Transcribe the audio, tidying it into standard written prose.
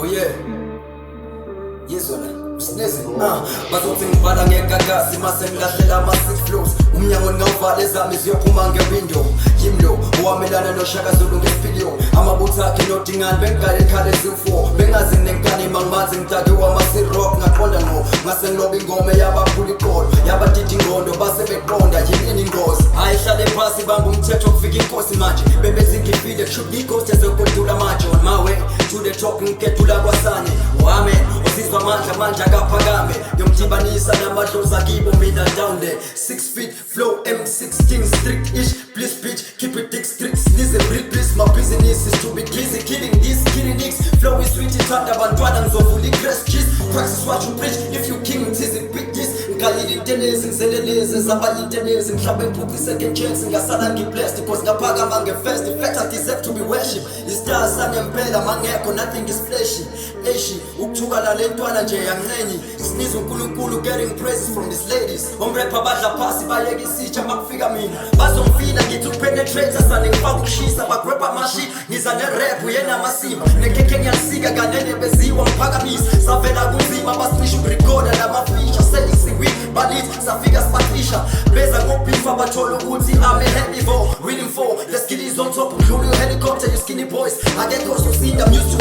Oh yeah. Yizwa la Snezi bazothi ngibhala ngegagasi mase ngilahlela ama-6 flows umnyango ngawuvala ezami ziyophuma ngewindow yimlo owamelana noShaka Zulu ngesipilio amabutha akhe nodingani bengigale khale ziwu-4 bengazi nenkani mangimanzi ngidake wama-C-rock ngaqonda no ngase ngiloba ingoma yabaphula iqolo yabadida ingondo base beqonda yinini ingozi hayi hlale phasi bamba umthetho kufika inkosi manje bebezingifile kushuthi ighost ezokodula manje on my way to the top ngiketula kwasane wame uzizwa amandla manje akaphakame yomdibanisa namadlozi akibo mina down there 6 feet flow M16 strict ish please bitch keep it dick strict sneeze real please my business is to be busy killing these killing nicks flow is sweet ithanda abantwana ngizovula i-grass cheese practice what you preach if you king tizi big this ngikalile intenezi ngizelelezi zabanye intenezi mhlawumbe ngiphupha i-second chance ngasala ngi-blessed cause ngaphakama nge-first in fact I deserve to be worship i-stars sangempela mangekho nothing is flashy eshi ukuthuka lalentwana nje yancenyi siniza uNkulunkulu getting praises from these ladies omrapper badla phasi bayeka isitsha makufika mina bazongifina ngithi ukupenetrate asane ngifaka ukushisa bagrabha amashi ngiza nerap yena amasimba nekeke ngiyalisika kanene beziwa ngiphakamisa savela kunzima basinisha ukurecorda lamafisha selisiwi balithi safika sipatrisha beza ngobhifa bathola ukuthi I'm a heavy for winning for let's get this on top udlula helicopter you skinny boys akekho sosinda I'm used to